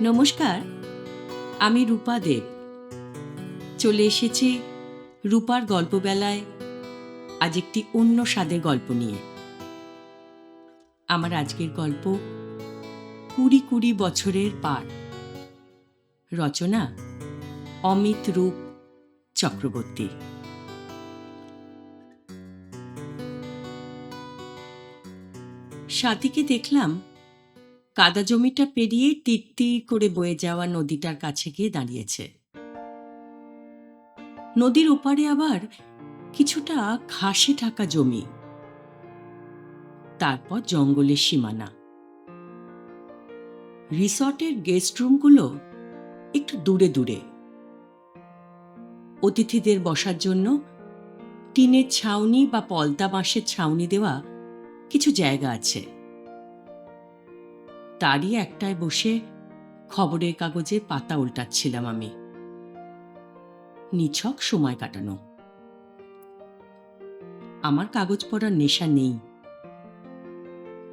নমস্কার, আমি রূপা দেব। চলে এসেছি রূপার গল্পবেলায় আজ একটি অন্য স্বাদের গল্প নিয়ে। আমার আজকের গল্প ২০ বছরের পার। রচনা অমিত রূপ চক্রবর্তী। সাথীকে দেখলাম কাদা জমিটা পেরিয়ে তীর করে বয়ে যাওয়া নদীটার কাছে গিয়ে দাঁড়িয়েছে। নদীর ওপারে আবার কিছুটা ঘাসে ঢাকা জমি, তারপর জঙ্গলের সীমানা। রিসর্টের গেস্ট রুমগুলো একটু দূরে দূরে। অতিথিদের বসার জন্য টিনের ছাউনি বা পলতা বাঁশের ছাউনি দেওয়া কিছু জায়গা আছে। তারই একটায় বসে খবরের কাগজের পাতা উল্টাচ্ছিলাম আমি। নিছক সময় কাটানো। আমার কাগজ পড়ার নেশা নেই।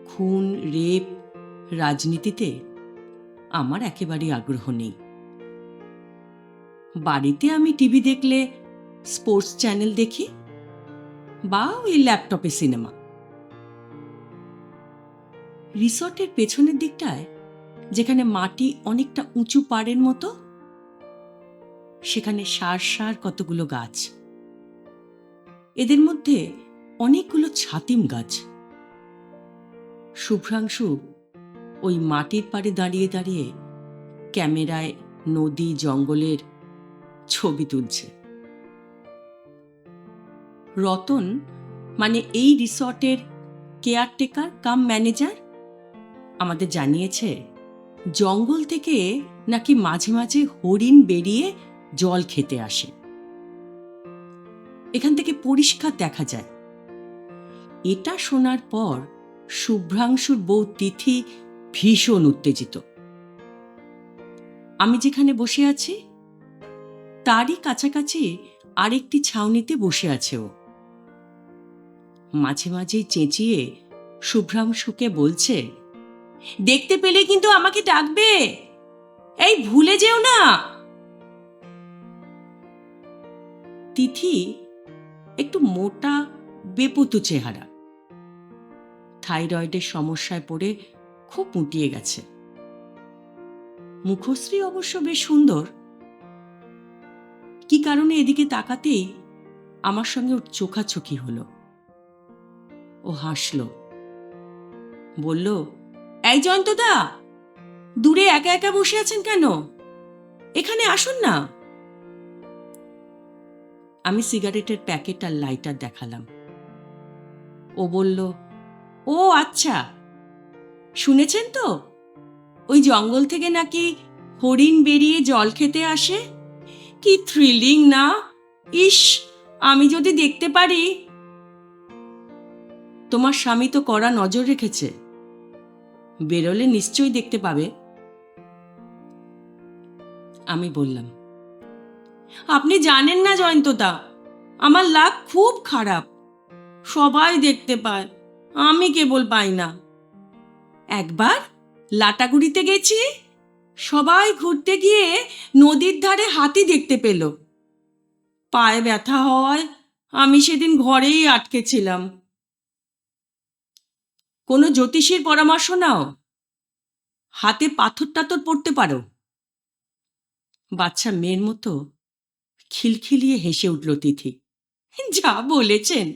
খুন, রেপ, রাজনীতিতে আমার একেবারেই আগ্রহ নেই। বাড়িতে আমি টিভি দেখলে স্পোর্টস চ্যানেল দেখি বা ওই ল্যাপটপে সিনেমা। রিসর্টের পেছনের দিকটায়, যেখানে মাটি অনেকটা উঁচু পাড়ের মতো, সেখানে সার কতগুলো গাছ। এদের মধ্যে অনেকগুলো ছাতিম গাছ। শুভ্রাংশু ওই মাটির পাড়ে দাঁড়িয়ে দাঁড়িয়ে ক্যামেরায় নদী জঙ্গলের ছবি তুলছে। রতন, মানে এই রিসর্টের কেয়ারটেকার কাম ম্যানেজার, আমাদের জানিয়েছে জঙ্গল থেকে নাকি মাঝে মাঝে হরিণ বেরিয়ে জল খেতে আসে। এখান থেকে পরিষ্কার দেখা যায়। এটা শোনার পর শুভ্রাংশুর বউ তিথি ভীষণ উত্তেজিত। আমি যেখানে বসে আছি তারই কাছাকাছি আরেকটি ছাউনিতে বসে আছে ও। মাঝে মাঝেই চেঁচিয়ে শুভ্রাংশুকে বলছে, দেখতে পেলে কিন্তু আমাকে ডাকবে, এই ভুলে যেও না। তিথি একটু মোটা, বেপুতু চেহারা। থাইরয়েডের সমস্যায় পড়ে খুব মুটিয়ে গেছে। মুখশ্রী অবশ্য বেশ সুন্দর। কি কারণে এদিকে তাকাতেই আমার সঙ্গে ওর চোখাচোখি হলো। ও হাসল, বলল, এই জয়ন্তদা, দূরে একা একা বসে আছেন কেন? এখানে আসুন না। আমি সিগারেটের প্যাকেট আর লাইটার দেখালাম। ও বলল, ও আচ্ছা, শুনেছেন তো ওই জঙ্গল থেকে নাকি হরিণ বেরিয়ে জল খেতে আসে? কি থ্রিলিং না! ইস, আমি যদি দেখতে পারি। তোমার স্বামী তো কড়া নজর রেখেছে, বেরোলে নিশ্চয়ই দেখতে পাবে। আমি বললাম, আপনি জানেন না জয়ন্তদা, আমার লাক খুব খারাপ। সবাই দেখতে পায়, আমি কেবল পাই না। একবার লাটাগুড়িতে গেছি, সবাই ঘুরতে গিয়ে নদীর ধারে হাতি দেখতে পেল। পায়ে ব্যথা হওয়ায় আমি সেদিন ঘরেই আটকে ছিলাম। কোনো জ্যোতিষীর পরামর্শ নাও, হাতে পাথর টাথর পড়তে পারো। বাচ্চা মেয়ের মতো খিলখিলিয়ে হেসে উঠল তিথি। যা বলেছেন,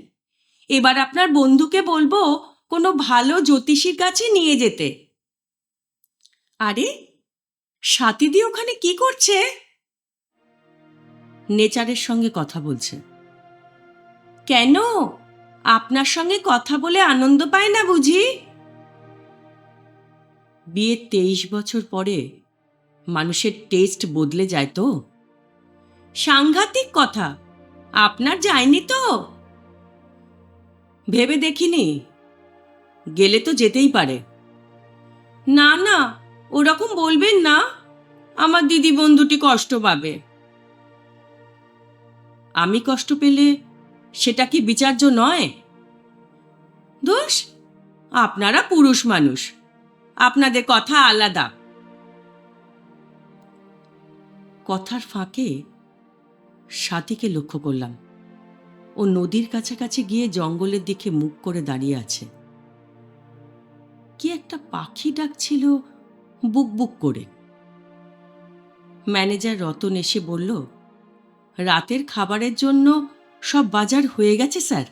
এবার আপনার বন্ধুকে বলবো কোনো ভালো জ্যোতিষীর কাছে নিয়ে যেতে। আরে, সাথীদি ওখানে কি করছে? নেচারের সঙ্গে কথা বলছে। কেন, আপনার সঙ্গে কথা বলে আনন্দ পায় না বুঝি? বিয়ের 23 বছর পরে মানুষের টেস্ট বদলে যায় তো। সাংঘাতিক কথা, আপনার যায়নি তো? ভেবে দেখিনি, গেলে তো যেতেই পারে। না না, ওরকম বলবেন না, আমার দিদি বন্ধুটি কষ্ট পাবে। আমি কষ্ট পেলে সেটা কি বিচার্য নয়? দোষ, আপনারা পুরুষ মানুষ, আপনাদের কথা আলাদা। কথার ফাঁকে স্বাতীকে লক্ষ্য করলাম। ও নদীর কাছাকাছি গিয়ে জঙ্গলের দিকে মুখ করে দাঁড়িয়ে আছে। কি একটা পাখি ডাকছিল বুক বুক করে। ম্যানেজার রতন এসে বলল, রাতের খাবারের জন্য সব বাজার হয়ে গেছে স্যার।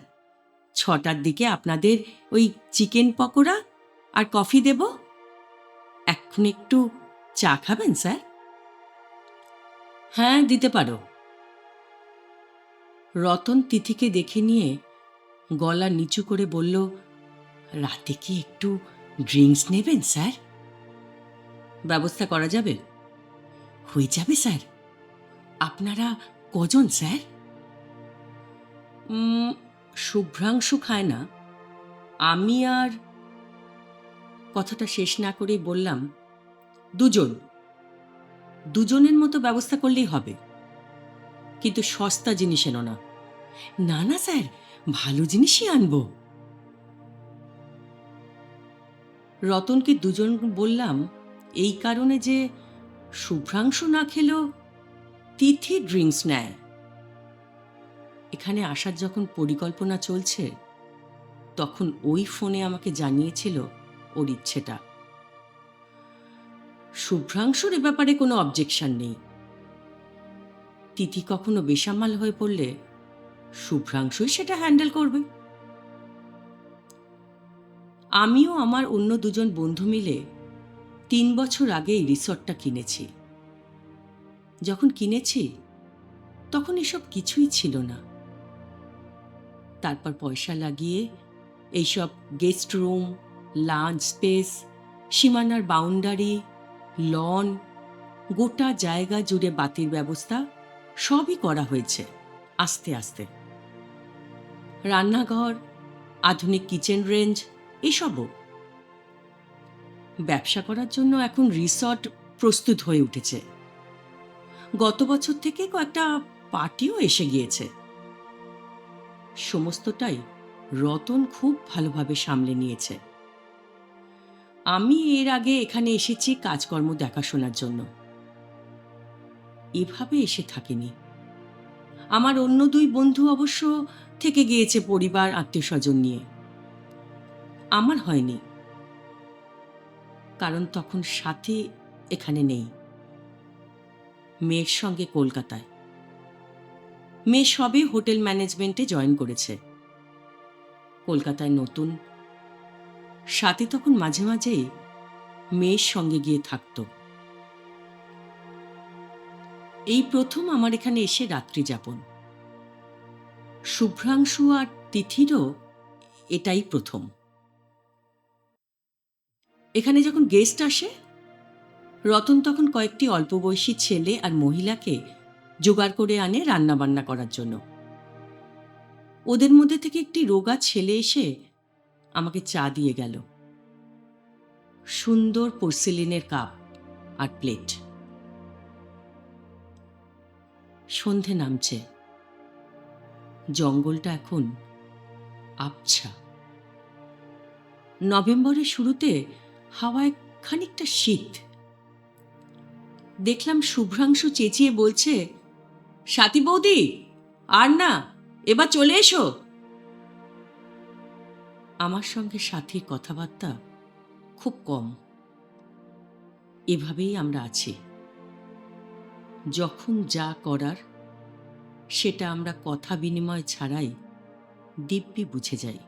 6টার দিকে আপনাদের ওই চিকেন পকোড়া আর কফি দেব। এখন একটু চা খাবেন স্যার? হ্যাঁ, দিতে পারো। রতন তিথিকে দেখে নিয়ে গলা নিচু করে বলল, রাতে কি একটু ড্রিঙ্কস নেবেন স্যার? ব্যবস্থা করা যাবে? হয়ে যাবে স্যার। আপনারা কজন স্যার? শুভ্রাংশু খায় না, আমি আর। কথাটা শেষ না করেই বললাম, দুজনের মতো ব্যবস্থা করলেই হবে, কিন্তু সস্তা জিনিস এনো না। না না স্যার, ভালো জিনিসই আনবো। রতনকে দুজন বললাম এই কারণে যে শুভ্রাংশু না খেলেও তিথি ড্রিঙ্কস নেয়। এখানে আসার যখন পরিকল্পনা চলছে, তখন ওই ফোনে আমাকে জানিয়েছিল ওর ইচ্ছেটা। শুভ্রাংশুর এ ব্যাপারে কোনো অবজেকশন নেই। তিথি কখনো বেসামাল হয়ে পড়লে শুভ্রাংশুই সেটা হ্যান্ডেল করবে। আমিও আমার অন্য দুজন বন্ধু মিলে 3 বছর আগে এই রিসর্টটা কিনেছি। যখন কিনেছি তখন এসব কিছুই ছিল না। তারপর পয়সা লাগিয়ে এইসব গেস্ট রুম, লাঞ্চ স্পেস, সীমানার বাউন্ডারি, লন, গোটা জায়গা জুড়ে বাতির ব্যবস্থা সবই করা হয়েছে আস্তে আস্তে। রান্নাঘর, আধুনিক কিচেন রেঞ্জ, এসবও। ব্যবসা করার জন্য এখন রিসর্ট প্রস্তুত হয়ে উঠেছে। গত বছর থেকে কয়েকটা পার্টিও এসে গিয়েছে। সমস্তটাই রতন খুব ভালোভাবে সামলে নিয়েছে। আমি এর আগে এখানে এসেছি কাজকর্ম দেখাশোনার জন্য, এভাবে এসে থাকিনি। আমার অন্য 2 বন্ধু অবশ্য থেকে গিয়েছে পরিবার আত্মীয় স্বজন নিয়ে। আমার হয়নি, কারণ তখন সাথী এখানে নেই। মেয়ের সঙ্গে কলকাতায়। মেয়ে সবে হোটেল ম্যানেজমেন্টে জয়েন করেছে। কলকাতায় নতুন। সাথী তখন মাঝে মাঝেই মেয়ের সঙ্গে গিয়ে থাকত। এই প্রথম আমার এখানে এসে রাত্রি যাপন। শুভ্রাংশু আর তিথিরও এটাই প্রথম। এখানে যখন গেস্ট আসে, রতন তখন কয়েকটি অল্প বয়সী ছেলে আর মহিলাকে জোগাড় করে আনে রান্নাবান্না করার জন্য। ওদের মধ্যে থেকে একটি রোগা ছেলে এসে আমাকে চা দিয়ে গেল। সুন্দর পোর্সেলিনের কাপ আর প্লেট। সন্ধে নামছে। জঙ্গলটা এখন আবছা। নভেম্বরের শুরুতে হাওয়ায় খানিকটা শীত। দেখলাম শুভ্রাংশু চেঁচিয়ে বলছে, সাথী বৌদি, আর না, এবার চলে এসো। আমার সঙ্গে সাথীর কথাবার্তা খুব কম। এভাবেই আমরা আছি। যখন যা করার সেটা আমরা কথা বিনিময় ছাড়াই দিব্যি বুঝে যাই।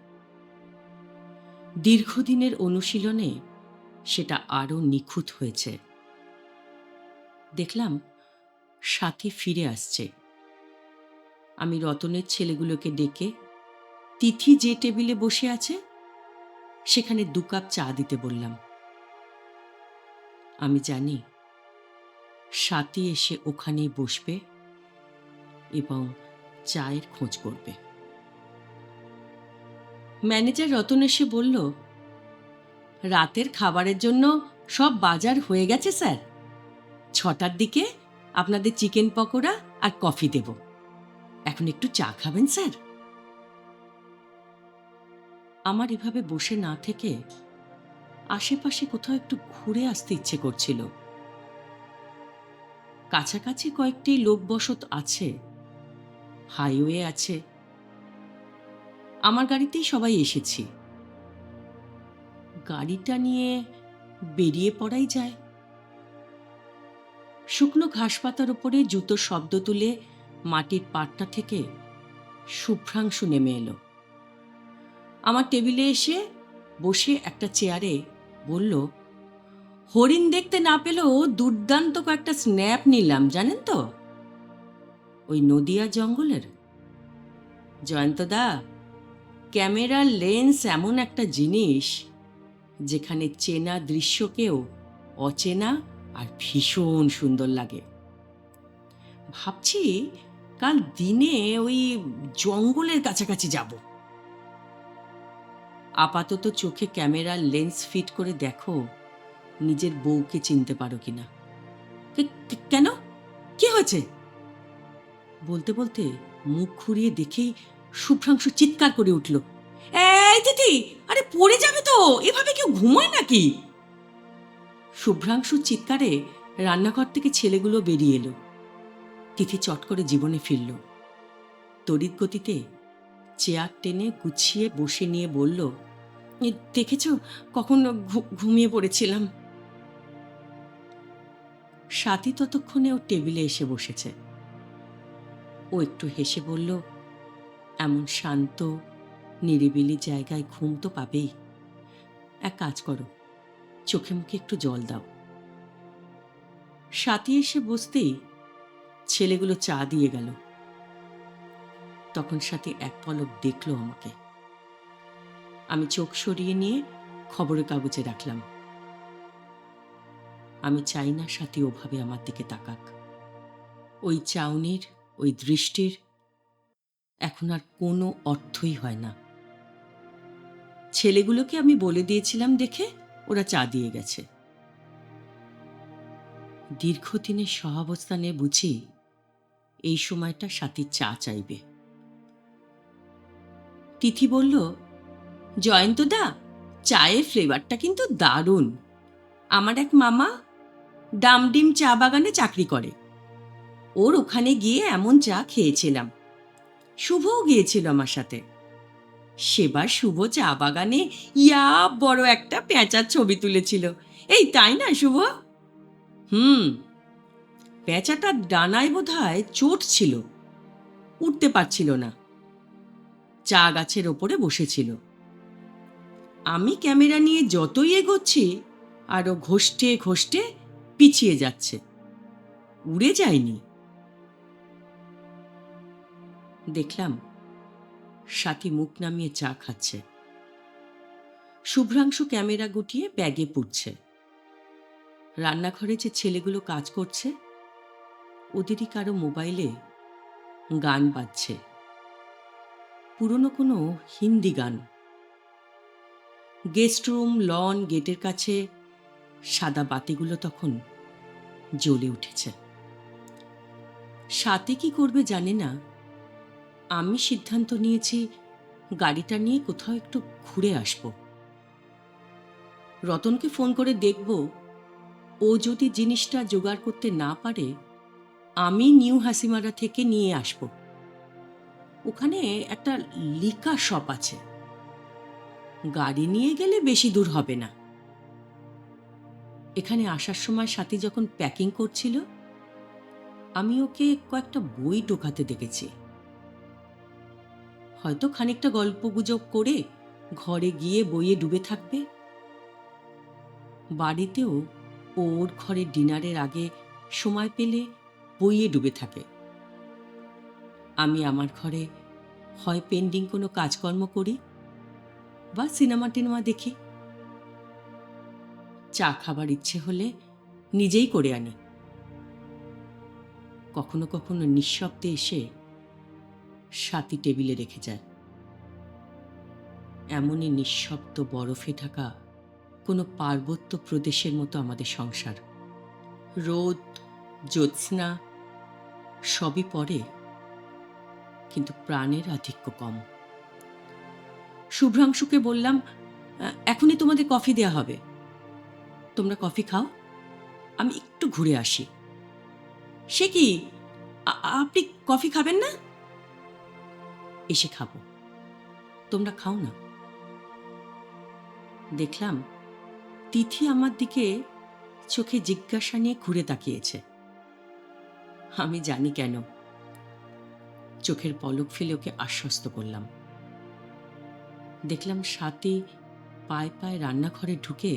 দীর্ঘদিনের অনুশীলনে সেটা আরো নিখুঁত হয়েছে। দেখলাম সাথী ফিরে আসছে। আমি রতনের ছেলেগুলোকে ডেকে তিথি যে টেবিলে বসে আছে সেখানে 2 কাপ চা দিতে বললাম। আমি জানি সাথী এসে ওখানেই বসবে এবং চায়ের খোঁজ করবে। ম্যানেজার রতন এসে বলল, রাতের খাবারের জন্য সব বাজার হয়ে গেছে স্যার। 6টার দিকে আপনাদের চিকেন পকোড়া আর কফি দেব। এখন একটু চা খাবেন স্যার? আমার এভাবে বসে না থেকে আশেপাশে কোথাও একটু ঘুরে আসতে ইচ্ছে করছিল। কাছাকাছি কয়েকটি লোকবসত আছে, হাইওয়ে আছে। আমার গাড়িতেই সবাই এসেছি। গাড়িটা নিয়ে বেরিয়ে পড়াই যায়। শুকনো ঘাস পাতার উপরে জুতোর শব্দ তুলে মাটির পাটটা থেকে শুভ্রাংশু নেমে এলো। আমার টেবিলে এসে বসে একটা চেয়ারে বলল, হরিণ দেখতে না পেলেও দুর্দান্ত কয়েকটা স্ন্যাপ নিলাম, জানেন তো, ওই নদিয়া জঙ্গলের। জয়ন্তদা, ক্যামেরার লেন্স এমন একটা জিনিস যেখানে চেনা দৃশ্যকেও অচেনা আর ভীষণ সুন্দর লাগে। ভাবছি কাল দিনে ওই জঙ্গলের কাছাকাছি যাব। আপাতত চোখে ক্যামেরার লেন্স ফিট করে দেখো নিজের বউকে চিনতে পারো কিনা। কেন, কি হয়েছে? বলতে বলতে মুখ ঘুরিয়ে দেখেই শুভ্রাংশু চিৎকার করে উঠল, এই দিদি, আরে পড়ে যাবে তো, এভাবে কেউ ঘুমায় নাকি? শুভ্রাংশুর চিৎকারে রান্নাঘর থেকে ছেলেগুলো বেরিয়ে এলো। তিথি চট করে জীবনে ফিরল। তড়িৎ গতিতে চেয়ার টেনে গুছিয়ে বসে নিয়ে বলল, দেখেছ, কখন ঘুমিয়ে পড়েছিলাম। সাথী ততক্ষণে ও টেবিলে এসে বসেছে। ও একটু হেসে বলল, এমন শান্ত নিরিবিলি জায়গায় ঘুম তো পাবেই। এক কাজ করো, চোখে মুখে একটু জল দাও। সাথী এসে বসতেই ছেলেগুলো চা দিয়ে গেল। তখন সাথী এক পলক দেখল আমাকে। আমি চোখ সরিয়ে নিয়ে খবরের কাগজে রাখলাম। আমি চাই না সাথী ওভাবে আমার দিকে তাকাক। ওই চাউনির, ওই দৃষ্টির এখন আর কোনো অর্থই হয় না। ছেলেগুলোকে আমি বলে দিয়েছিলাম দেখে ওরা চা দিয়ে গেছে। দীর্ঘদিনের সহাবস্থানে বুঝি এই সময়টা সাথীর চা চাইবে। তিথি বলল, জয়ন্তদা, চায়ের ফ্লেভারটা কিন্তু দারুণ। আমার এক মামা ডামডিম চা বাগানে চাকরি করে, ওর ওখানে গিয়ে এমন চা খেয়েছিলাম। শুভও গিয়েছিল আমার সাথে। সেবার শুভ চা বাগানে ইয়া বড় একটা পেঁচার ছবি তুলেছিল। এই তাই না শুভ? পেঁচাটার ডানায় বোধহয় চোট ছিল, উঠতে পারছিল না। চা গাছের ওপরে বসেছিল। আমি ক্যামেরা নিয়ে যতই এগোচ্ছি আরো ঘষ্টে ঘষ্টে পিছিয়ে যাচ্ছে, উড়ে যায়নি। দেখলাম সাথী মুখ নামিয়ে চা খাচ্ছে। শুভ্রাংশু ক্যামেরা গুটিয়ে ব্যাগে পুড়ছে। রান্নাঘরে যে ছেলেগুলো কাজ করছে ওদেরই কারো মোবাইলে গান বাজছে, পুরনো কোনো হিন্দি গান। গেস্ট রুম, লন, গেটের কাছে সাদা বাতিগুলো তখন জ্বলে উঠেছে। সাথে কি করবে জানে না। আমি সিদ্ধান্ত নিয়েছি গাড়িটা নিয়ে কোথাও একটু ঘুরে আসব। রতনকে ফোন করে দেখব, ও যদি জিনিসটা জোগাড় করতে না পারে আমি নিউ হাসিমারা থেকে নিয়ে আসব। ওখানে একটা লিকার শপ আছে, গাড়ি নিয়ে গেলে বেশি দূর হবে না। এখানে আসার সময় সাথী যখন প্যাকিং করছিল আমি ওকে কয়েকটা বই ঢোকাতে দেখেছি। হয়তো খানিকটা গল্পগুজব করে ঘরে গিয়ে বইয়ে ডুবে থাকবে। বাড়িতেও ওর ঘরে ডিনারের আগে সময় পেলে বইয়ে ডুবে থাকে। আমি আমার ঘরে হয় পেন্ডিং কোনো কাজকর্ম করি বা সিনেমা টিনেমা দেখি। চা খাবার ইচ্ছে হলে নিজেই করে আনি। কখনো কখনো নিঃশব্দে এসে সাথী টেবিলে রেখে যায়। এমনই নিঃশব্দ বরফে ঢাকা কোনো পার্বত্য প্রদেশের মতো আমাদের সংসার। রোদ, জ্যোৎস্না সবই পড়ে, কিন্তু প্রাণের আধিক্য কম। শুভ্রাংশুকে বললাম, এখনই তোমাদের কফি দেয়া হবে, তোমরা কফি খাও, আমি একটু ঘুরে আসি। সে কি, আপনি কফি খাবেন না? এসে খাবো, তোমরা খাও না। দেখলাম তিথি আমার দিকে চোখে জিজ্ঞাসা নিয়ে ঘুরে তাকিয়েছে। আমি জানি কেন। চোখের পলক ফেলে ওকে আশ্বস্ত করলাম। দেখলাম স্বাতী পায়ে পায়ে রান্নাঘরে ঢুকে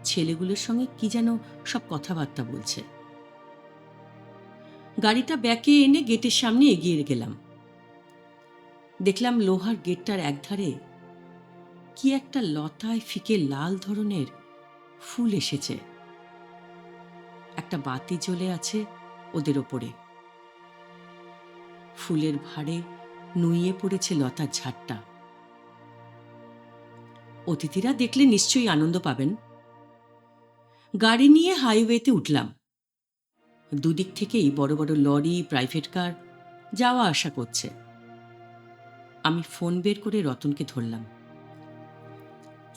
ছেলেগুলোর সঙ্গে কি যেন সব কথাবার্তা বলছে। গাড়িটা ব্যাকে এনে গেটের সামনে এগিয়ে গেলাম। দেখলাম লোহার গেটটার একধারে কি একটা লতায় ফিকে লাল ধরনের ফুল এসেছে। একটা বাতি জ্বলে আছে ওদের ওপরে। ফুলের ভারে নুইয়ে পড়েছে লতার ঝাড়টা। অতিথিরা দেখলে নিশ্চয়ই আনন্দ পাবেন। গাড়ি নিয়ে হাইওয়েতে উঠলাম। দুদিক থেকেই বড় বড় লরি, প্রাইভেট কার যাওয়া আসা করছে। আমি ফোন বের করে রতনকে ধরলাম।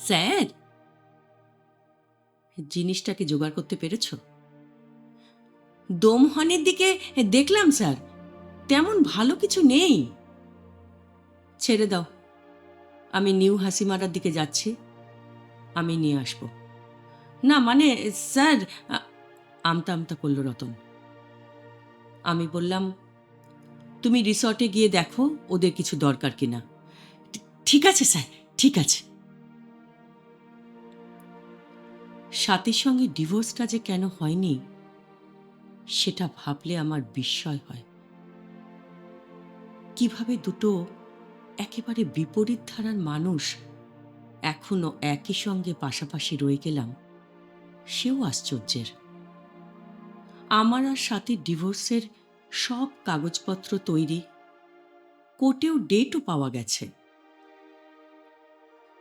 স্যার, জিনিসটাকে জোগাড় করতে পেরেছ? দমহনের দিকে দেখলাম স্যার, তেমন ভালো কিছু নেই। ছেড়ে দাও, আমি নিউ হাসিমারার দিকে যাচ্ছি, আমি নিয়ে আসব। না মানে স্যার, আমতা আমতা করল রতন। আমি বললাম, তুমি রিসর্টে গিয়ে দেখো ওদের কিছু দরকার কিনা। ঠিক আছে স্যার, ঠিক আছে। স্বাতীর সঙ্গে ডিভোর্সটা যে কেন হয়নি সেটা ভাবলে আমার বিস্ময় হয়। কিভাবে দুটো একেবারে বিপরীত ধারার মানুষ এখনো একই সঙ্গে পাশাপাশি রয়ে গেলাম, সেও আশ্চর্যের। আমার আর স্বাতীর ডিভোর্সের সব কাগজপত্র তৈরি, কোর্টেও ডেটও পাওয়া গেছে।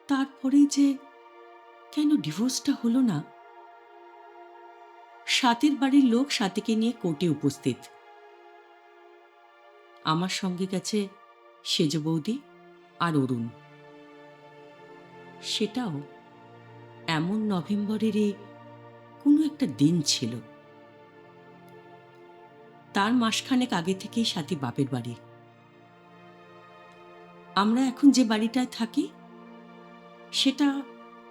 তারপরেই যে কেন ডিভোর্সটা হলো না। স্বাতীর বাড়ির লোক স্বাতীকে নিয়ে কোর্টে উপস্থিত। আমার সঙ্গে গেছে সেজ বৌদি আর অরুণ। সেটাও এমন নভেম্বরেরই কোনো একটা দিন ছিল। তার মাসখানেক আগে থেকেই স্বাতী বাপের বাড়ি। আমরা এখন যে বাড়িটায় থাকি সেটা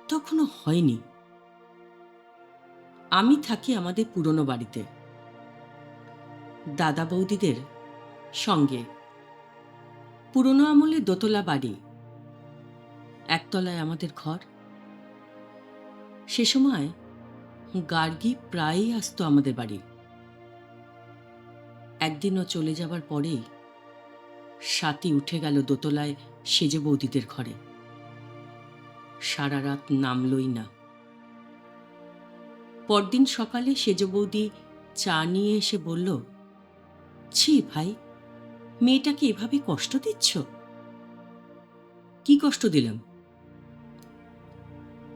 তখনও হয়নি। আমি থাকি আমাদের পুরনো বাড়িতে দাদা বৌদিদের সঙ্গে। পুরনো আমলের দোতলা বাড়ি, একতলায় আমাদের ঘর। সে সময় গার্গী প্রায়ই আসতো আমাদের বাড়ি। একদিনও চলে যাবার পরেই স্বাতী উঠে গেল দোতলায় সেজে বৌদিদের ঘরে। সারা রাত নামলই না। পরদিন সকালে সেজ বৌদি চা নিয়ে এসে বলল, ছি ভাই, মেয়েটাকে এভাবে কষ্ট দিচ্ছ। কি কষ্ট দিলাম?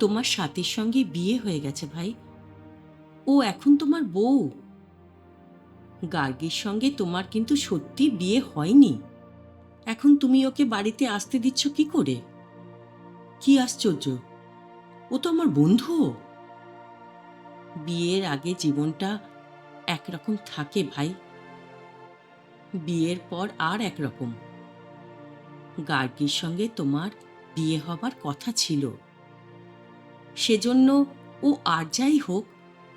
তোমার স্বাতীর সঙ্গে বিয়ে হয়ে গেছে ভাই, ও এখন তোমার বউ। গার্গীর সঙ্গে তোমার কিন্তু সত্যি বিয়ে হয়নি। এখন তুমি ওকে বাড়িতে আসতে দিচ্ছ কি করে? কি আশ্চর্য, ও তো আমার বন্ধু। বিয়ের আগে জীবনটা একরকম থাকে ভাই, বিয়ের পর আর একরকম। গার্গীর সঙ্গে তোমার বিয়ে হবার কথা ছিল, সেজন্য ও আর যাই হোক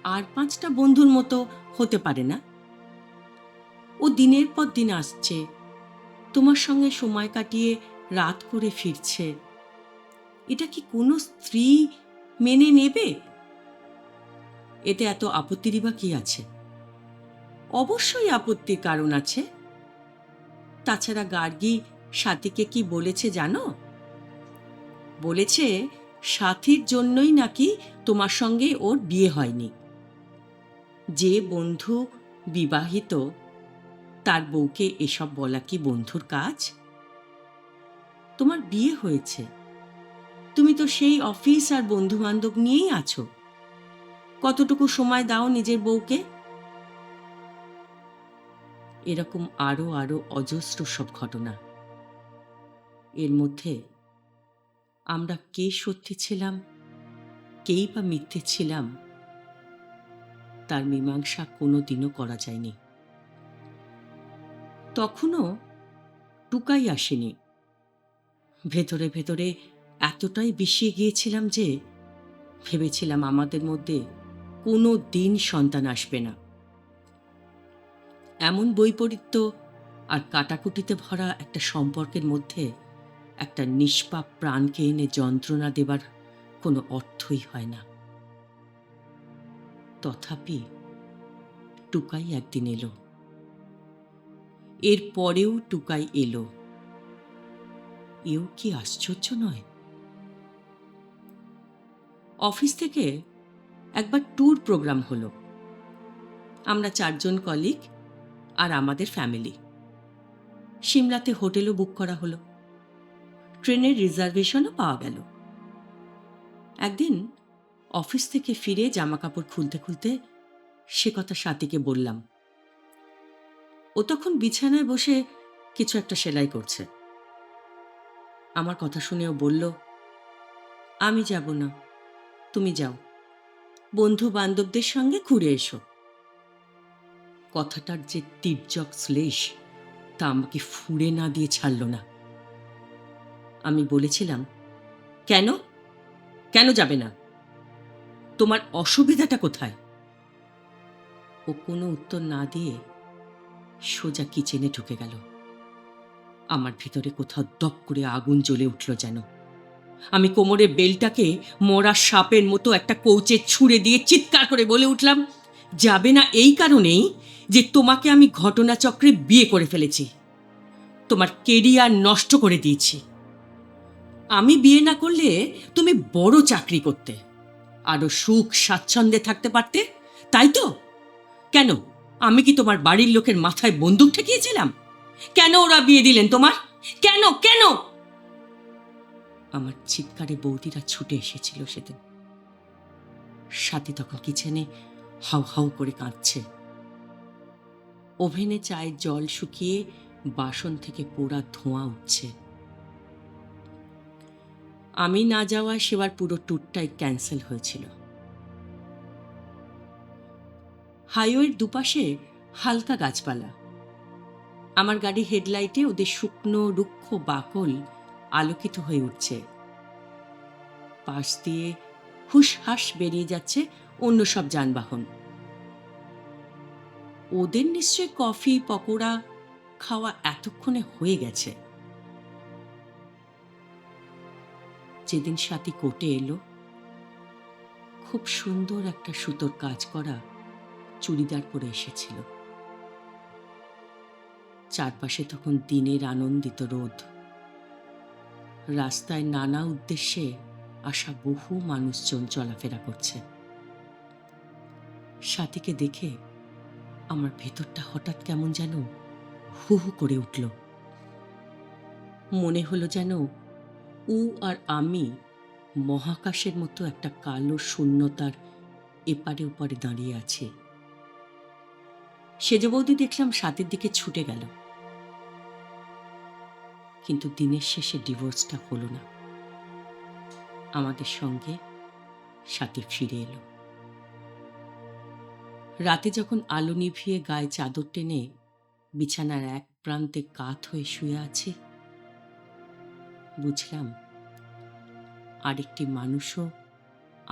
আর 5টা বন্ধুর মতো হতে পারে না। ও দিনের পর দিন আসছে, তোমার সঙ্গে সময় কাটিয়ে রাত করে ফিরছে। এটা কি কোনো স্ত্রী মেনে নেবে? এতে এত আপত্তিরই বা কি আছে? অবশ্যই আপত্তির কারণ আছে। তাছাড়া গার্গী স্বাতীকে কি বলেছে জানো? বলেছে স্বাতীর জন্যই নাকি তোমার সঙ্গে ওর বিয়ে হয়নি। যে বন্ধু বিবাহিত তার বউকে এসব বলা কি বন্ধুর কাজ? তোমার বিয়ে হয়েছে, তুমি তো সেই অফিস আর বন্ধু বান্ধব নিয়েই আছো। কতটুকু সময় দাও নিজের বউকে? এরকম আরো আরো অজস্র সব ঘটনা। এর মধ্যে আমরা কে সত্যি ছিলাম, কেই বা মিথ্যে ছিলাম, তার মীমাংসা কোনোদিনও করা যায়নি। তখনও টুকাই আসেনি। ভেতরে ভেতরে এতটাই বিষিয়ে গিয়েছিলাম যে ভেবেছিলাম আমাদের মধ্যে কোনো দিন সন্তান আসবে না। এমন বৈপরীত্য আর কাটাকুটিতে ভরা একটা সম্পর্কের মধ্যে একটা নিষ্পাপ প্রাণকে এনে যন্ত্রণা দেবার কোনো অর্থই হয় না। তথাপি টুকাই একদিন এলো। এর পরেও টুকাই এলো। এও কি আশ্চর্য নয়? অফিস থেকে একবার ট্যুর প্রোগ্রাম হলো। আমরা 4 জন কলিগ আর আমাদের ফ্যামিলি। সিমলাতে হোটেলও বুক করা হলো। ট্রেনের রিজার্ভেশনও পাওয়া গেল। একদিন অফিস থেকে ফিরে জামাকাপড় খুলতে খুলতে সে কথা স্বাতীকে বললাম। ও তখন বিছানায় বসে কিছু একটা সেলাই করছে। আমার কথা শুনেও বলল, আমি যাব না, তুমি যাও, বন্ধু বান্ধবদের সঙ্গে ঘুরে এসো। কথাটার যে তীর্যক শ্লেষ তা আমাকে ফুঁড়ে না দিয়ে ছাড়ল না। আমি বলেছিলাম, কেন কেন যাবে না? তোমার অসুবিধাটা কোথায়? ও কোনো উত্তর না দিয়ে সোজা কিচেনে ঢুকে গেল। আমার ভিতরে কোথাও দপ করে আগুন জ্বলে উঠল যেন। আমি কোমরের বেলটাকে মরা সাপের মতো একটা কৌচে ছুঁড়ে দিয়ে চিৎকার করে বলে উঠলাম, যাবে না এই কারণেই যে তোমাকে আমি ঘটনাচক্রে বিয়ে করে ফেলেছি, তোমার কেরিয়ার নষ্ট করে দিয়েছি। আমি বিয়ে না করলে তুমি বড় চাকরি করতে, আরো সুখ স্বাচ্ছন্দ্যে থাকতে পারতে, তাই তো? কেন, আমি কি তোমার বাড়ির লোকের মাথায় বন্দুক ঠেকিয়েছিলাম? কেন ওরা বিয়ে দিলেন তোমার? কেন কেন? আমার চিৎকারে বৌদিরা ছুটে এসেছিল সেদিন। স্বাতী তখন কিচেনে হাউ হাউ করে কাঁদছে। ওভেনে চায়ের জল শুকিয়ে বাসন থেকে পোড়া ধোঁয়া উঠছে। আমি না যাওয়ায় সেবার পুরো ট্যুরটাই ক্যান্সেল হয়েছিল। হাইওয়ের দুপাশে হালকা গাছপালা। আমার গাড়ি হেডলাইটে ওদের শুকনো রুক্ষ বাকল আলোকিত হয়ে উঠছে। পাশ দিয়ে হুসহাস বেরিয়ে যাচ্ছে অন্য সব যানবাহন। ওদের নিশ্চয় কফি পকোড়া খাওয়া এতক্ষণে হয়ে গেছে। যেদিন স্বাতী কোর্টে এলো, খুব সুন্দর একটা সুতোর কাজ করা চুড়িদার পরে এসেছিল। চারপাশে তখন দিনের আনন্দিত রোদ। রাস্তায় নানা উদ্দেশ্যে আসা বহু মানুষজন চলাফেরা করছে। স্বাতীকে দেখে আমার ভেতরটা হঠাৎ কেমন যেন হু হু করে উঠল। মনে হলো যেন ও আর আমি মহাকাশের মতো একটা কালো শূন্যতার এপারে ওপারে দাঁড়িয়ে আছি। সেজ বৌদি দেখলাম স্বাতীর দিকে ছুটে গেল, কিন্তু দিনের শেষে ডিভোর্সটা হলো না। আমাদের সঙ্গে স্বাতী ফিরে এলো। রাতে যখন আলো নিভিয়ে গায়ে চাদর টেনে বিছানার এক প্রান্তে কাত হয়ে শুয়ে আছি, বুঝলাম আরেকটি মানুষও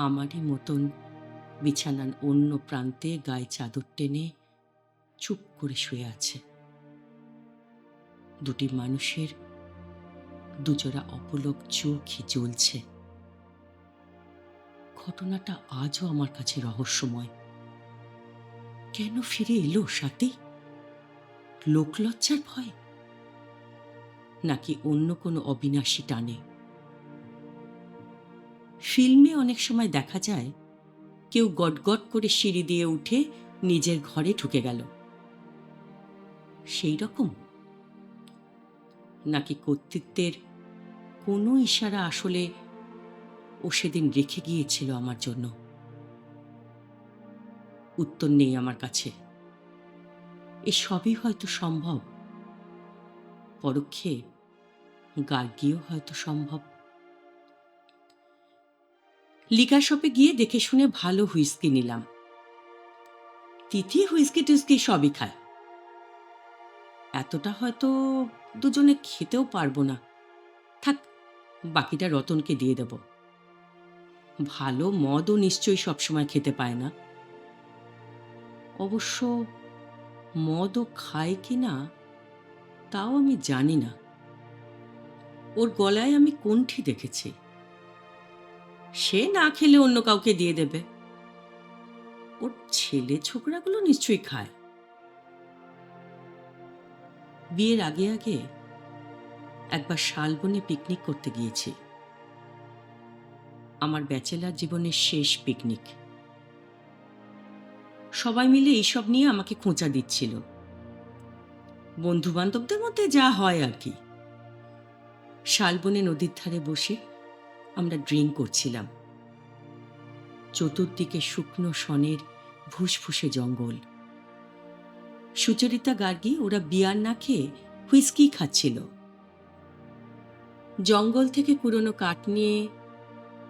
আমারই মতন বিছানার অন্য প্রান্তে গায়ে চাদর টেনে চুপ করে শুয়ে আছে। দুটি মানুষের দুজোড়া অপলক চোখই জ্বলছে। ঘটনাটা আজও আমার কাছে রহস্যময়। কেন ফিরে এলো স্বাতী? লোকলজ্জার ভয়, নাকি অন্য কোনো অবিনাশী টানে? ফিল্মে অনেক সময় দেখা যায় কেউ গটগট করে সিঁড়ি দিয়ে উঠে নিজের ঘরে ঢুকে গেল, সেই রকম? নাকি কর্তৃত্বের কোনো ইশারা আসলে ও সেদিন রেখে গিয়েছিল আমার জন্য? উত্তর নেই আমার কাছে। এ সবই হয়তো সম্ভব, পরোক্ষে গার্গীও হয়তো সম্ভব। লিকার শপে গিয়ে দেখে শুনে ভালো হুইস্কি নিলাম। তিথি হুইস্কি টুইস্কি সবই খায়। এতটা হয়তো দুজনে খেতেও পারবো না। থাক, বাকিটা রতনকে দিয়ে দেব। ভালো মদও নিশ্চয়ই সবসময় খেতে পায় না। অবশ্য মদও খায় কি না তাও আমি জানি না। ওর গলায় আমি কণ্ঠি দেখেছি। সে না খেলে অন্য কাউকে দিয়ে দেবে। ওর ছেলে ছোকরাগুলো নিশ্চয়ই খায়। বিয়ের আগে আগে একবার শালবনে পিকনিক করতে গিয়েছি। আমার ব্যাচেলার জীবনের শেষ পিকনিক। সবাই মিলে এইসব নিয়ে আমাকে খোঁচা দিচ্ছিল। বন্ধু বান্ধবদের মধ্যে যা হয় আর কি। শালবনে নদীর ধারে বসে আমরা ড্রিঙ্ক করছিলাম। চতুর্দিকে শুকনো শনের ভুসভুসে জঙ্গল। সুচরিতা গার্গী ওরা বিয়ার না খেয়ে হুইস্কি খাচ্ছিল। জঙ্গল থেকে পুরনো কাঠ নিয়ে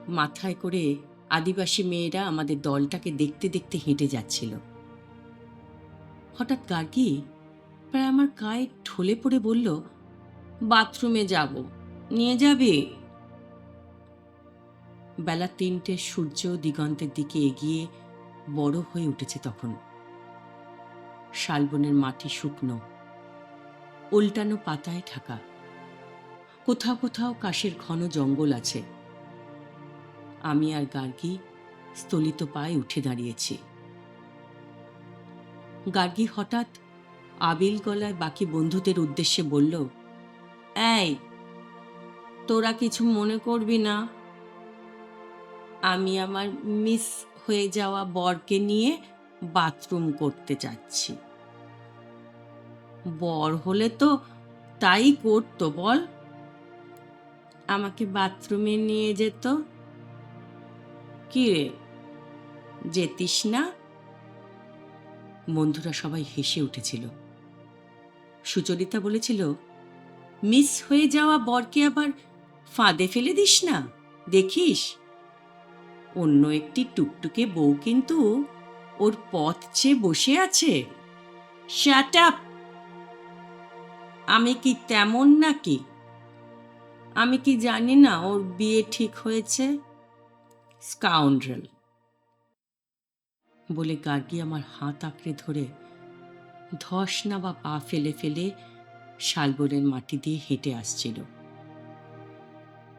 মাথায় করে আদিবাসী মেয়েরা আমাদের দলটাকে দেখতে দেখতে হেঁটে যাচ্ছিল। হঠাৎ গার্গী প্রায় আমার গায়ে ঢলে পড়ে বলল, বাথরুমে যাব, নিয়ে যাবে? বেলা ৩টে, সূর্য দিগন্তের দিকে এগিয়ে বড় হয়ে উঠেছে তখন। শালবনের মাটি শুকনো, উল্টানো পাতায় ঢাকা। কোথাও কোথাও কাশের ঘন জঙ্গল আছে। আমি আর গার্গী স্থলিত পায়ে উঠে দাঁড়িয়েছি। গার্গী হঠাৎ আবিল গলায় বাকি বন্ধুদের উদ্দেশ্যে বলল, এই, তোরা কিছু মনে করবি না? আমি আমার মিস হয়ে যাওয়া বরকে নিয়ে বাথরুম করতে যাচ্ছি। বর হলে তো তাই করতো বল, আমাকে বাথরুমে নিয়ে যেত। কি রে, যেতিস না? বন্ধুরা সবাই হেসে উঠেছিল। সুচরিতা বলেছিল, মিস হয়ে যাওয়া বরকে আবার ফাঁদে ফেলে দিস না, দেখিস অন্য একটি টুকটুকে বউ কিন্তু ওর পথ চেয়ে বসে আছে। Shut up! আমি কি তেমন নাকি? আমি কি জানি না ওর বিয়ে ঠিক হয়েছে? স্কাউন্ড্রেল! বলে গার্গী আমার হাত আঁকড়ে ধরে ধস না বা পা ফেলে ফেলে শালবনের মাটি দিয়ে হেঁটে আসছিল।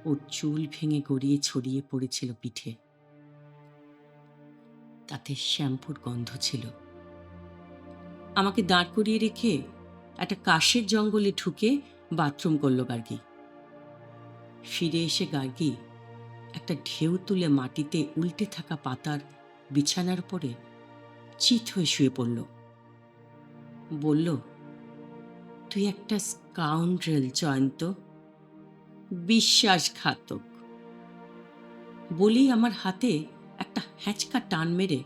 ওর চুল ভেঙে গড়িয়ে ছড়িয়ে পড়েছিল পিঠে। তাতে শ্যাম্পুর গন্ধ ছিল। আমাকে দাঁড় করিয়ে রেখে একটা কাশের জঙ্গলে ঢুকে বাথরুম করল গার্গী। ফিরে এসে গার্গী একটা ঢেউ তুলে মাটিতে উল্টে থাকা পাতার বিছানার উপরে চিত হয়ে শুয়ে পড়ল। বলল, তুই একটা স্কাউন্ড্রেল জয়ন্ত, বিশ্বাসঘাতক। বলেই আমার হাতে একটা হ্যাঁচকা টান মেরে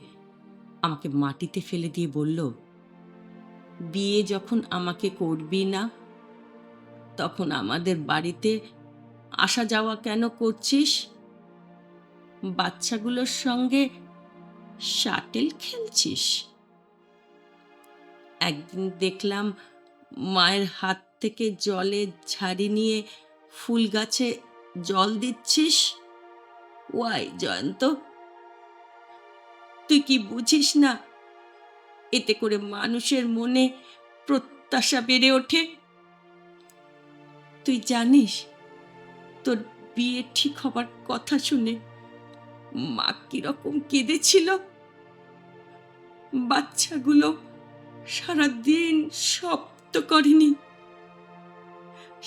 আমাকে মাটিতে ফেলে দিয়ে বলল, বিয়ে যখন আমাকে করবি না, তখন আমাদের বাড়িতে আসা যাওয়া কেন করছিস? বাচ্চাগুলোর সঙ্গে শাটেল খেলছিস? একদিন দেখলাম মায়ের হাত থেকে জলের ঝাড়ি নিয়ে ফুল গাছে জল দিচ্ছিস। ওয়াই জয়ন্ত, তুই কি বুঝিস না এতে করে মানুষের মনে প্রত্যাশা বেড়ে ওঠে? তুই জানিস তোর বিয়ে ঠিক হবার কথা শুনে মা কিরকম কেঁদেছিল? বাচ্চাগুলো সারাদিন শব্দ করেনি,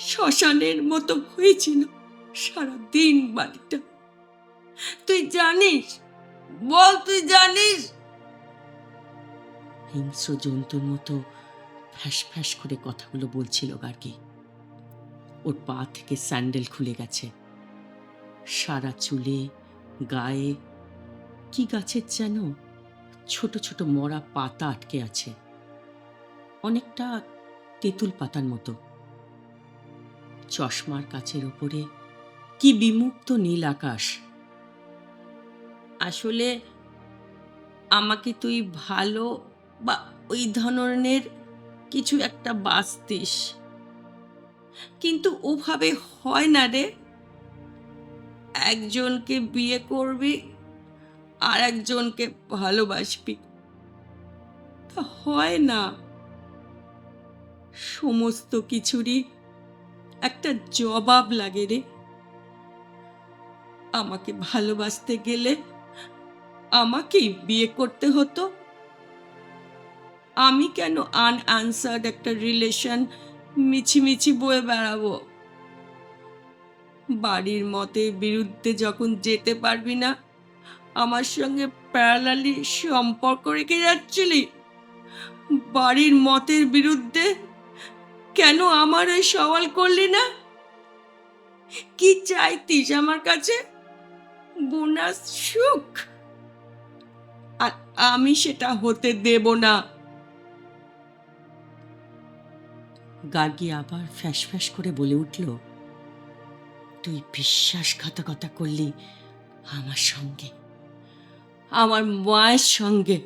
শ্মশানের মতো হয়েছিল সারাদিন বাড়িটা। তুই জানিস? বল, তুই জানিস? হিংস্র জন্তুর মতো ফ্যাস ফ্যাস করে কথাগুলো বলছিল গার্গী। ওর পা থেকে স্যান্ডেল খুলে গেছে। সারা চুলে গায়ে কি গাছের যেন ছোট ছোট মরা পাতা আটকে আছে, অনেকটা তেঁতুল পাতার মতো। চশমার কাচের ওপরে কি বিমুক্ত নীল আকাশ। আসলে আমাকে তুই ভালো বা ওই ধরনের কিছু একটা বাঁচতিস, কিন্তু ওভাবে হয় না রে। একজনকে বিয়ে করবি আর একজনকে ভালোবাসবি, তা হয় না। সমস্ত কিছুরই একটা জবাব লাগে রে। আমাকে ভালোবাসতে গেলে আমাকেই বিয়ে করতে হতো। আমি কেন আনআনসার্ড একটা রিলেশন মিছিমিছি বয়ে বেড়াবো? বাড়ির মতের বিরুদ্ধে যখন যেতে পারবি না, আমার সঙ্গে প্যারালালি সম্পর্ক রেখে যাচ্ছিলি। বাড়ির মতের বিরুদ্ধে কেন আমার ওই সওয়াল করলি না? কি চাইতিস আমার কাছে? বোনাস সুখ? আর আমি সেটা হতে দেব না। গার্গী আবার ফ্যাস ফ্যাস করে বলে উঠল, তুই বিশ্বাসঘাতকতা করলি আমার সঙ্গে, আমার মায়ের সঙ্গে,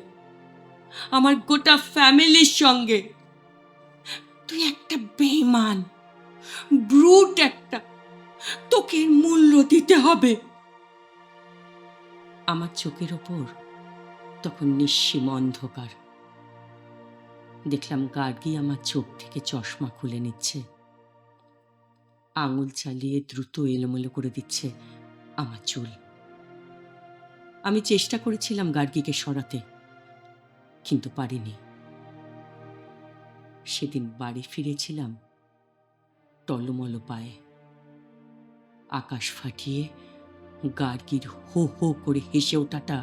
আমার গোটা ফ্যামিলির সঙ্গে। তুই একটা বেঈমান, ব্রুট একটা। তোকে এর মূল্য দিতে হবে। আমার চোখের ওপর তখন নিঃসীম অন্ধকার। দেখলাম গার্গী আমার চোখ থেকে চশমা খুলে নিচ্ছে, আঙুল চালিয়ে দ্রুত এলোমেলো করে দিচ্ছে আমার চুল। আমি চেষ্টা করেছিলাম গার্গীকে সরাতে, কিন্তু পারিনি। সেদিন বাড়ি ফিরেছিলাম টলমল পায়ে। আকাশ ফাটিয়ে গার্গীর হো হো করে হেসে ওঠাটা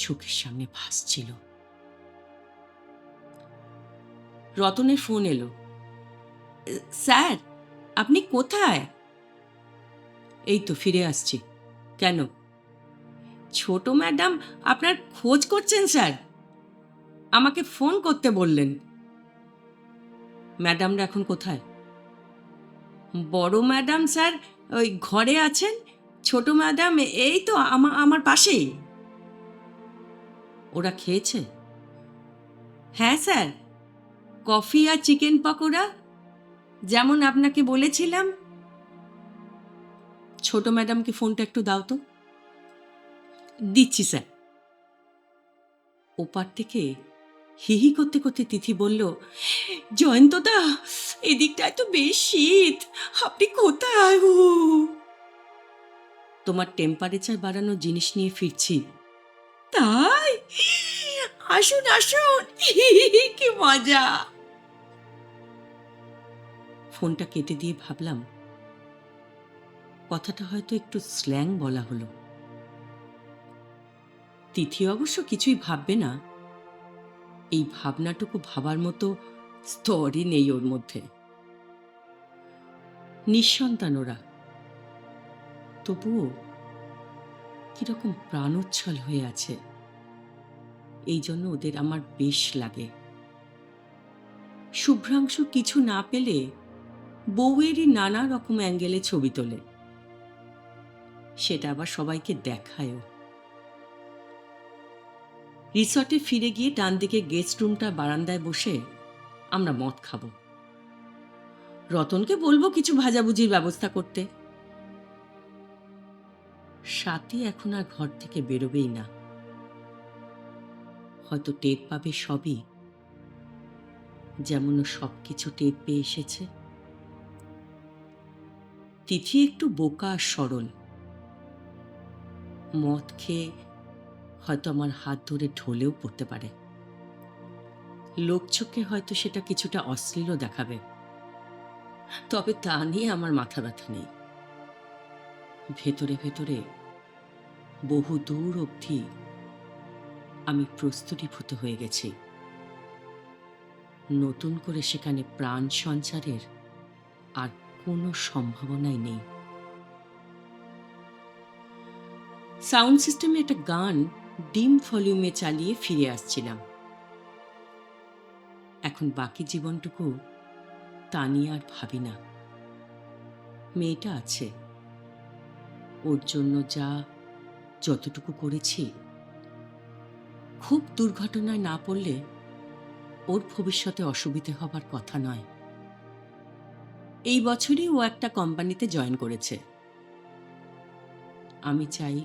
চোখের সামনে ভাসছিল। রতনের ফোন এলো। স্যার, আপনি কোথায়? এই তো ফিরে আসছি। কেন? ছোট ম্যাডাম আপনার খোঁজ করছেন স্যার, আমাকে ফোন করতে বললেন। ম্যাডামরা এখন কোথায়? বড় ম্যাডাম স্যার ওই ঘরে আছেন, ছোট ম্যাডাম এই তো আমার পাশেই। ওরা খেয়েছে? হ্যাঁ স্যার, কফি আর চিকেন পকোড়া, যেমন আপনাকে বলেছিলাম। ছোট ম্যাডামকে ফোনটা একটু দাও তো। দিচ্ছি স্যার। ওপার থেকে হিহি করতে করতে তিথি বলল, জয়ন্তদা, এদিকটায় তো বেশ শীত, আপনি কোথায়? তোমার টেম্পারেচার বাড়ানোর জিনিস নিয়ে ফিরছি। তাই? আসুন আসুন, কি মজা। ফোনটা কেটে দিয়ে ভাবলাম, কথাটা হয়তো একটু স্ল্যাং বলা হলো। তিথি অবশ্য কিছুই ভাববে না, এই ভাবনাটুকু ভাবার মতো স্তরই নেই ওর মধ্যে। নিঃসন্তান ওরা, তবুও কিরকম প্রাণোচ্ছল হয়ে আছে। এই জন্য ওদের আমার বেশ লাগে। শুভ্রাংশু কিছু না পেলে বউয়েরই নানা রকম অ্যাঙ্গেলে ছবি তোলে, সেটা আবার সবাইকে দেখায়ও। রিসর্টে ফিরে গিয়ে ডান দিকে গেস্ট রুমটা বারান্দায় বসে আমরা মদ খাবো। রতনকে বলবো কিছু ভাজাভুজির ব্যবস্থা করতে। স্বাতী এখন আর ঘর থেকে বেরোবেই না, হয়তো টের পাবে সবই, যেমন ও সবকিছু টের পেয়ে এসেছে। তিথি একটু বোকা আর সরল, মদ খেয়ে হয়তো আমার হাত ধরে ঢলেও পড়তে পারে। লোকচক্ষে হয়তো সেটা কিছুটা অশ্লীলও দেখাবে, তবে তা নিয়ে আমার মাথা ব্যথা নেই। ভেতরে ভেতরে বহু দূর অবধি আমি প্রস্তুতিভূত হয়ে গেছি। নতুন করে সেখানে প্রাণ সঞ্চারের আর কোনো সম্ভাবনাই নেই। সাউন্ড সিস্টেমে একটা গান ডিম ভলিউমে চালিয়ে ফিরে আসছিলাম। এখন বাকি জীবনটুকু তা নিয়ে আর ভাবি না। মেয়েটা আছে, ওর জন্য যতটুকু করেছি, খুব দুর্ঘটনায় না পড়লে ও ওর ভবিষ্যতে অসুবিধে হবার কথা নয়। এই বছরই ও একটা কোম্পানিতে জয়েন করেছে। আমি চাই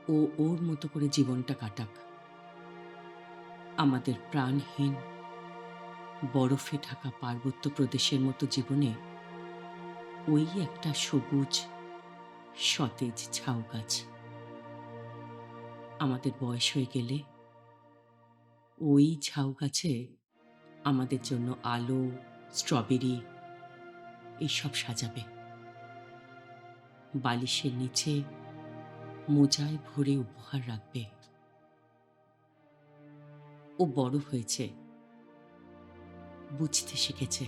ও ওর মতো করে জীবনটা কাটাক। আমাদের প্রাণহীন বরফে ঢাকা পার্বত্য প্রদেশের মতো জীবনে ওই একটা সবুজ সতেজ ঝাউ গাছ। আমাদের বয়স হয়ে গেলে ওই ঝাউ গাছে আমাদের জন্য আলো, স্ট্রবেরি এইসব সাজাবে। বালিশের নিচে মোজায় ভরে উপহার রাখবে। ও বড় হয়েছে, বুঝতে শিখেছে।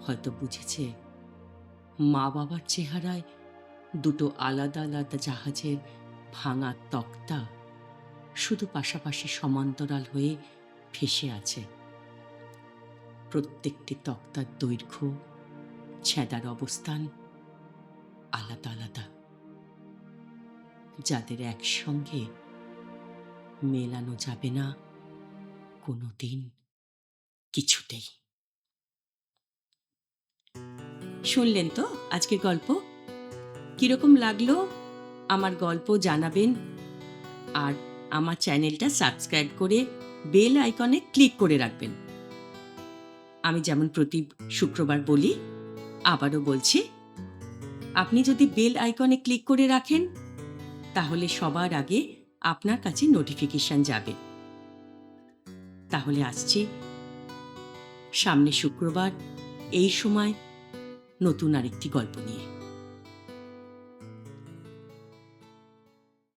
হয়তো বুঝেছে মা বাবার চেহারায় দুটো আলাদা আলাদা জাহাজের ভাঙা তক্তা শুধু পাশাপাশি সমান্তরাল হয়ে ভেসে আছে। প্রত্যেকটি তক্তার দৈর্ঘ্য, ছেঁদার অবস্থান আলাদা আলাদা, যাদের একসঙ্গে মেলানো যাবে না কোনোদিন, কিছুতেই। শুনলেন তো আজকের গল্প? কিরকম লাগলো আমার গল্প জানাবেন, আর আমার চ্যানেলটা সাবস্ক্রাইব করে বেল আইকনে ক্লিক করে রাখবেন। আমি যেমন প্রতি শুক্রবার বলি, আবারও বলছি, আপনি যদি বেল আইকনে ক্লিক করে রাখেন তাহলে সবার আগে আপনার কাছে নোটিফিকেশন যাবে। তাহলে আসছি সামনে শুক্রবার এই সময় নতুন আরেকটি গল্প নিয়ে।